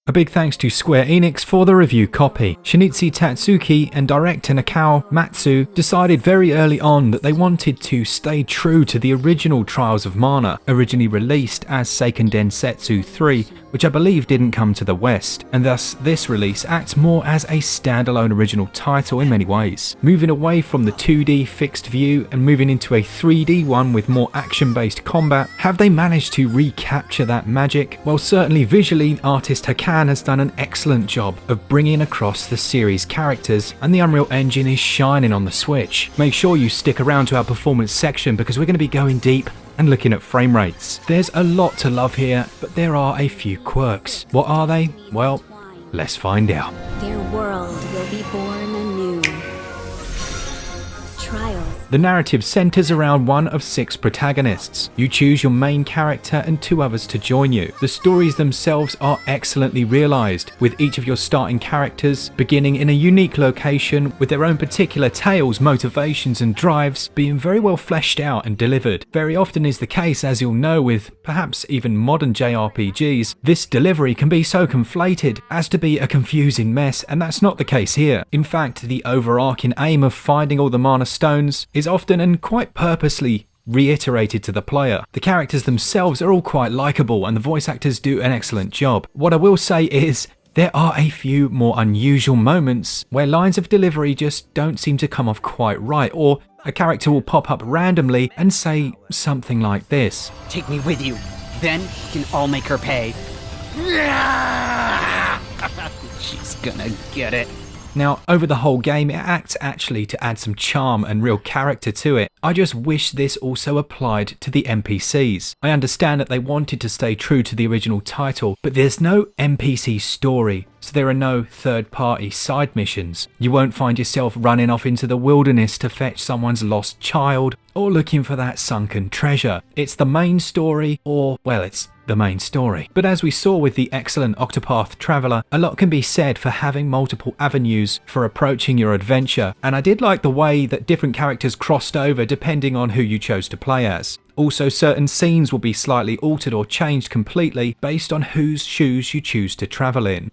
A big thanks to Square Enix for the review copy. Shinichi Tatsuki and director Nakao Matsu decided very early on that they wanted to stay true to the original Trials of Mana, originally released as Seiken Densetsu 3, which I believe didn't come to the West, and thus this release acts more as a standalone original title in many ways. Moving away from the 2D fixed view and moving into a 3D one with more action-based combat, have they managed to recapture that magic? Well, certainly visually, artist Hakan has done an excellent job of bringing across the series characters, and the Unreal Engine is shining on the Switch. Make sure you stick around to our performance section because we're going to be going deep and looking at frame rates. There's a lot to love here, but there are a few quirks. What are they? Well, let's find out. Their world will be born anew. Trials. The narrative centers around one of 6 protagonists. You choose your main character and 2 others to join you. The stories themselves are excellently realized, with each of your starting characters beginning in a unique location with their own particular tales, motivations and drives being very well fleshed out and delivered. Very often is the case, as you'll know, with perhaps even modern JRPGs, this delivery can be so conflated as to be a confusing mess, and that's not the case here. In fact, the overarching aim of finding all the mana stones is often and quite purposely reiterated to the player. The characters themselves are all quite likeable and the voice actors do an excellent job. What I will say is there are a few more unusual moments where lines of delivery just don't seem to come off quite right, or a character will pop up randomly and say something like this. Take me with you, then we can all make her pay. She's gonna get it. Now, over the whole game, it acts actually to add some charm and real character to it. I just wish this also applied to the NPCs. I understand that they wanted to stay true to the original title, but there's no NPC story, so there are no third-party side missions. You won't find yourself running off into the wilderness to fetch someone's lost child, or looking for that sunken treasure. It's the main story, or, well, it's the main story. But as we saw with the excellent Octopath Traveler, a lot can be said for having multiple avenues for approaching your adventure, and I did like the way that different characters crossed over depending on who you chose to play as. Also, certain scenes will be slightly altered or changed completely based on whose shoes you choose to travel in.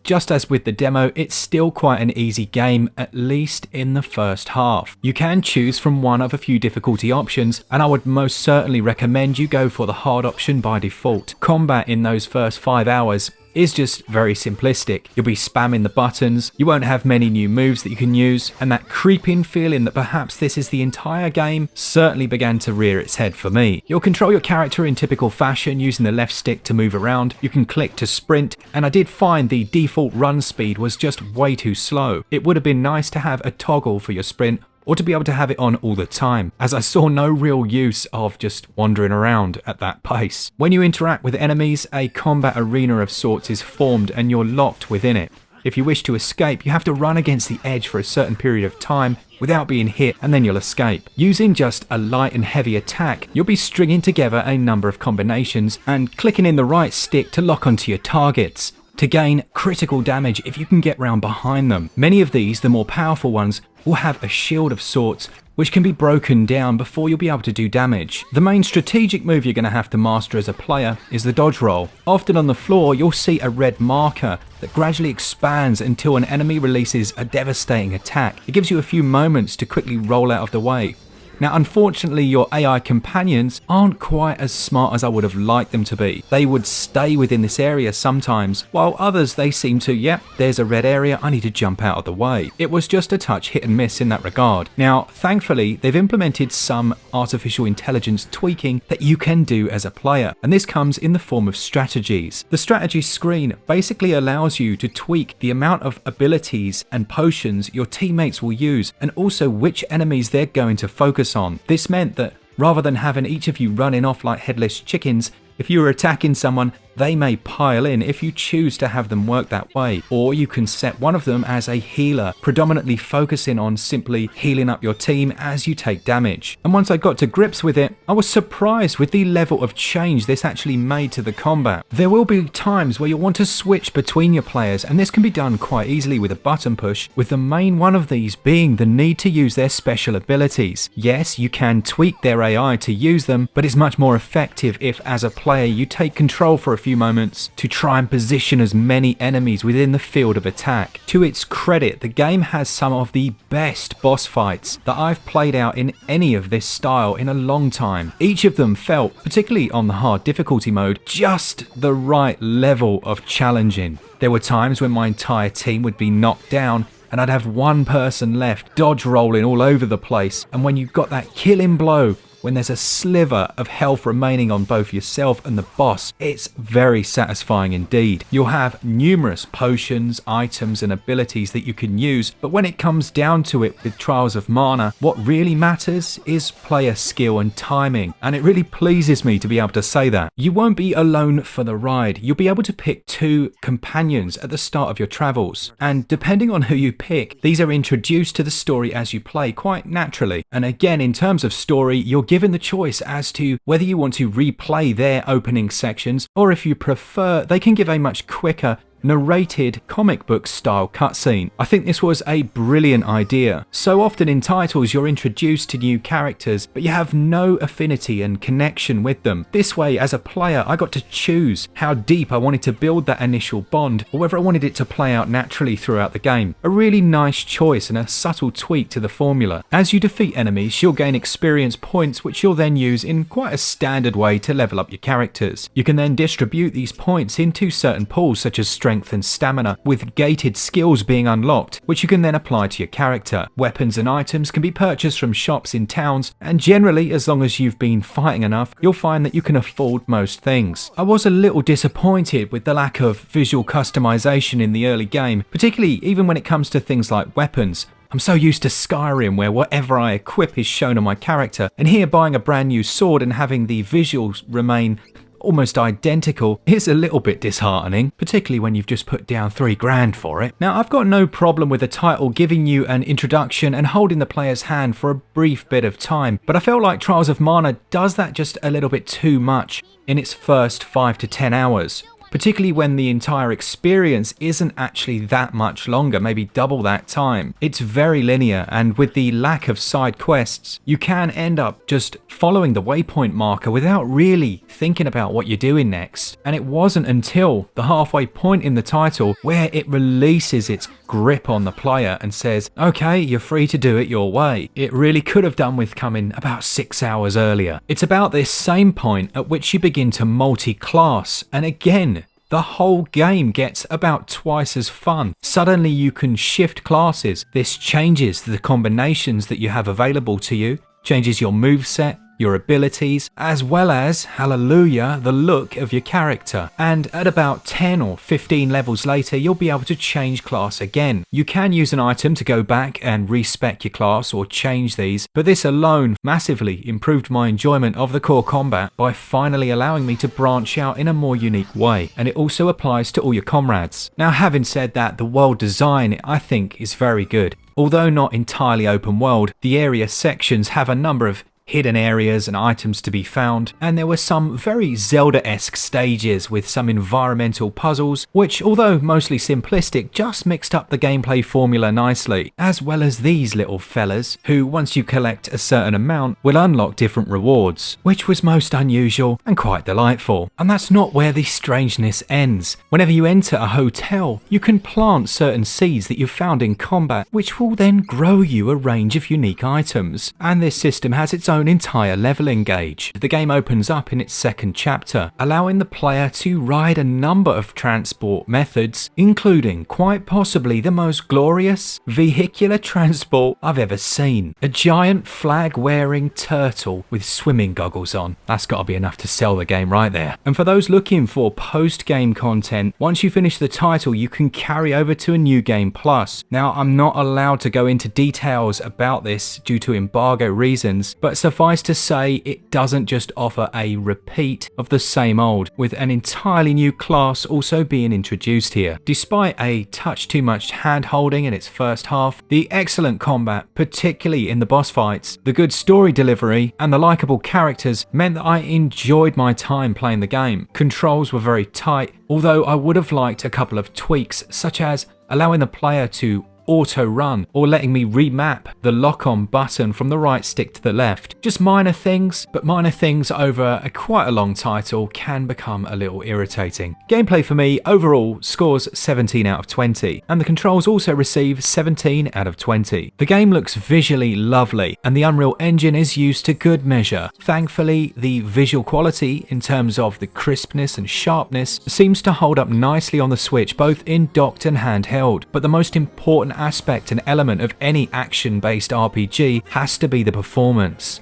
Just as with the demo, it's still quite an easy game, at least in the first half. You can choose from one of a few difficulty options, and I would most certainly recommend you go for the hard option by default. Combat in those first 5 hours is just very simplistic. You'll be spamming the buttons, you won't have many new moves that you can use, and that creeping feeling that perhaps this is the entire game certainly began to rear its head for me. You'll control your character in typical fashion using the left stick to move around, you can click to sprint, and I did find the default run speed was just way too slow. It would have been nice to have a toggle for your sprint, or to be able to have it on all the time, as I saw no real use of just wandering around at that pace. When you interact with enemies, a combat arena of sorts is formed and you're locked within it. If you wish to escape, you have to run against the edge for a certain period of time without being hit, and then you'll escape. Using just a light and heavy attack, you'll be stringing together a number of combinations and clicking in the right stick to lock onto your targets to gain critical damage if you can get round behind them. Many of these, the more powerful ones, will have a shield of sorts which can be broken down before you'll be able to do damage. The main strategic move you're going to have to master as a player is the dodge roll. Often on the floor you'll see a red marker that gradually expands until an enemy releases a devastating attack. It gives you a few moments to quickly roll out of the way. Now, unfortunately, your AI companions aren't quite as smart as I would have liked them to be. They would stay within this area sometimes, while others, they seem to, yep, there's a red area, I need to jump out of the way. It was just a touch hit and miss in that regard. Now, thankfully, they've implemented some artificial intelligence tweaking that you can do as a player, and this comes in the form of strategies. The strategy screen basically allows you to tweak the amount of abilities and potions your teammates will use, and also which enemies they're going to focus on. This meant that rather than having each of you running off like headless chickens, if you were attacking someone, they may pile in if you choose to have them work that way. Or you can set one of them as a healer, predominantly focusing on simply healing up your team as you take damage. And once I got to grips with it, I was surprised with the level of change this actually made to the combat. There will be times where you'll want to switch between your players, and this can be done quite easily with a button push, with the main one of these being the need to use their special abilities. Yes, you can tweak their AI to use them, but it's much more effective if, as a player, you take control for a few moments to try and position as many enemies within the field of attack. To its credit, the game has some of the best boss fights that I've played out in any of this style in a long time. Each of them felt, particularly on the hard difficulty mode, just the right level of challenging. There were times when my entire team would be knocked down and I'd have one person left, dodge rolling all over the place, and when you've got that killing blow, when there's a sliver of health remaining on both yourself and the boss, it's very satisfying indeed. You'll have numerous potions, items and abilities that you can use, but when it comes down to it with Trials of Mana, what really matters is player skill and timing, and it really pleases me to be able to say that. You won't be alone for the ride. You'll be able to pick 2 companions at the start of your travels, and depending on who you pick, these are introduced to the story as you play quite naturally. And again, in terms of story, you're given the choice as to whether you want to replay their opening sections, or if you prefer, they can give a much quicker narrated comic book style cutscene. I think this was a brilliant idea. So often in titles you're introduced to new characters but you have no affinity and connection with them. This way, as a player, I got to choose how deep I wanted to build that initial bond, or whether I wanted it to play out naturally throughout the game. A really nice choice and a subtle tweak to the formula. As you defeat enemies, you'll gain experience points which you'll then use in quite a standard way to level up your characters. You can then distribute these points into certain pools such as strength and stamina, with gated skills being unlocked, which you can then apply to your character. Weapons and items can be purchased from shops in towns, and generally, as long as you've been fighting enough, you'll find that you can afford most things. I was a little disappointed with the lack of visual customization in the early game, particularly even when it comes to things like weapons. I'm so used to Skyrim where whatever I equip is shown on my character, and here buying a brand new sword and having the visuals remain almost identical is a little bit disheartening, particularly when you've just put down $3,000 for it. Now, I've got no problem with the title giving you an introduction and holding the player's hand for a brief bit of time, but I felt like Trials of Mana does that just a little bit too much in its first 5 to 10 hours. Particularly when the entire experience isn't actually that much longer, maybe double that time. It's very linear, and with the lack of side quests, you can end up just following the waypoint marker without really thinking about what you're doing next. And it wasn't until the halfway point in the title where it releases its grip on the player and says, okay, you're free to do it your way. It really could have done with coming about 6 hours earlier. It's about this same point at which you begin to multi-class, and again, the whole game gets about twice as fun. Suddenly you can shift classes. This changes the combinations that you have available to you, changes your moveset, your abilities, as well as, hallelujah, the look of your character. And at about 10 or 15 levels later, you'll be able to change class again. You can use an item to go back and respec your class or change these, but this alone massively improved my enjoyment of the core combat by finally allowing me to branch out in a more unique way. And it also applies to all your comrades. Now, having said that, the world design I think is very good. Although not entirely open world, the area sections have a number of hidden areas and items to be found, and there were some very Zelda-esque stages with some environmental puzzles, which, although mostly simplistic, just mixed up the gameplay formula nicely, as well as these little fellas, who once you collect a certain amount will unlock different rewards, which was most unusual and quite delightful. And that's not where the strangeness ends. Whenever you enter a hotel, you can plant certain seeds that you've found in combat, which will then grow you a range of unique items, and this system has its own entire leveling gauge. The game opens up in its second chapter, allowing the player to ride a number of transport methods, including quite possibly the most glorious vehicular transport I've ever seen. A giant flag-wearing turtle with swimming goggles on. That's got to be enough to sell the game right there. And for those looking for post-game content, once you finish the title, you can carry over to a New Game Plus. Now, I'm not allowed to go into details about this due to embargo reasons, but suffice to say, it doesn't just offer a repeat of the same old, with an entirely new class also being introduced here. Despite a touch too much hand-holding in its first half, the excellent combat, particularly in the boss fights, the good story delivery, and the likeable characters meant that I enjoyed my time playing the game. Controls were very tight, although I would have liked a couple of tweaks, such as allowing the player to auto run or letting me remap the lock-on button from the right stick to the left. Just minor things, but minor things over quite a long title can become a little irritating. Gameplay for me overall scores 17 out of 20, and the controls also receive 17 out of 20. The game looks visually lovely, and the Unreal Engine is used to good measure. Thankfully, the visual quality in terms of the crispness and sharpness seems to hold up nicely on the Switch, both in docked and handheld. But the most important aspect and element of any action-based RPG has to be the performance.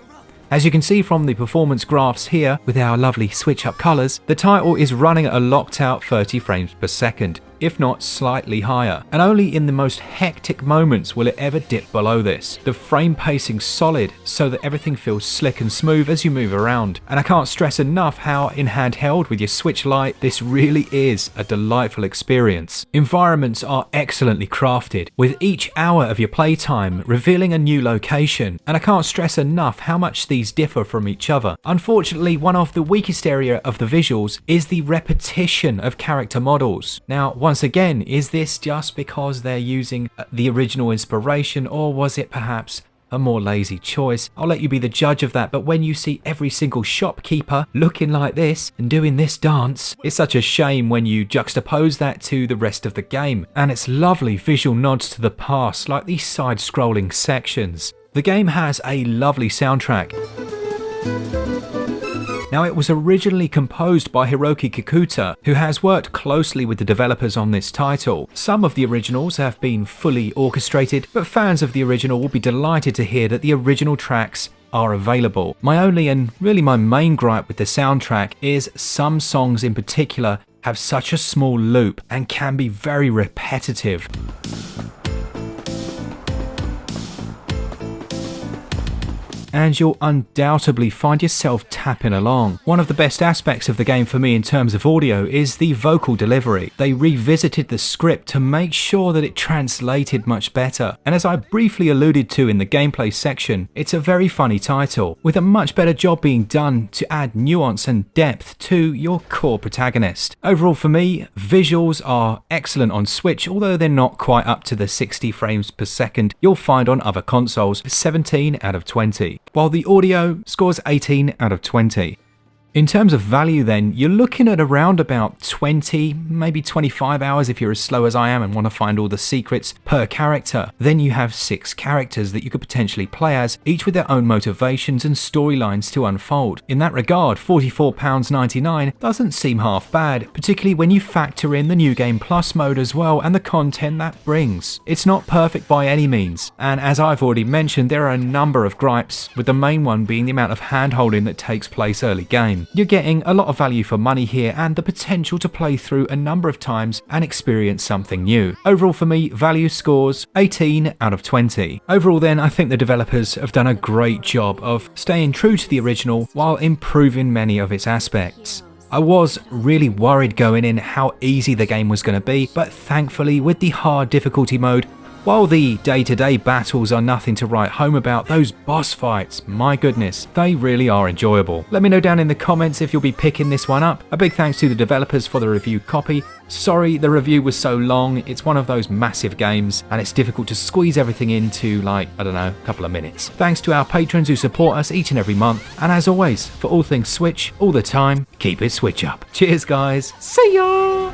As you can see from the performance graphs here with our lovely switch up colours, the title is running at a locked out 30 frames per second, if not slightly higher, and only in the most hectic moments will it ever dip below this. The frame pacing's solid so that everything feels slick and smooth as you move around, and I can't stress enough how in handheld with your Switch Lite this really is a delightful experience. Environments are excellently crafted, with each hour of your playtime revealing a new location, and I can't stress enough how much these differ from each other. Unfortunately, one of the weakest area of the visuals is the repetition of character models. Now, once again, is this just because they're using the original inspiration, or was it perhaps a more lazy choice? I'll let you be the judge of that, but when you see every single shopkeeper looking like this and doing this dance, it's such a shame when you juxtapose that to the rest of the game, and its lovely visual nods to the past, like these side-scrolling sections. The game has a lovely soundtrack. Now, it was originally composed by Hiroki Kikuta, who has worked closely with the developers on this title. Some of the originals have been fully orchestrated, but fans of the original will be delighted to hear that the original tracks are available. My only and really my main gripe with the soundtrack is some songs in particular have such a small loop and can be very repetitive. And you'll undoubtedly find yourself tapping along. One of the best aspects of the game for me in terms of audio is the vocal delivery. They revisited the script to make sure that it translated much better. And as I briefly alluded to in the gameplay section, it's a very funny title, with a much better job being done to add nuance and depth to your core protagonist. Overall for me, visuals are excellent on Switch, although they're not quite up to the 60 frames per second you'll find on other consoles, 17 out of 20. While the audio scores 18 out of 20. In terms of value then, you're looking at around about 20, maybe 25 hours if you're as slow as I am and want to find all the secrets per character. Then you have 6 characters that you could potentially play as, each with their own motivations and storylines to unfold. In that regard, £44.99 doesn't seem half bad, particularly when you factor in the New Game Plus mode as well and the content that brings. It's not perfect by any means, and as I've already mentioned, there are a number of gripes, with the main one being the amount of hand-holding that takes place early game. You're getting a lot of value for money here and the potential to play through a number of times and experience something new. Overall for me, value scores 18 out of 20. Overall then, I think the developers have done a great job of staying true to the original while improving many of its aspects. I was really worried going in how easy the game was going to be, but thankfully with the hard difficulty mode, while the day-to-day battles are nothing to write home about, those boss fights, my goodness, they really are enjoyable. Let me know down in the comments if you'll be picking this one up. A big thanks to the developers for the review copy. Sorry the review was so long, it's one of those massive games and it's difficult to squeeze everything into like, I don't know, a couple of minutes. Thanks to our patrons who support us each and every month, and as always, for all things Switch, all the time, keep it Switch up. Cheers guys, see ya!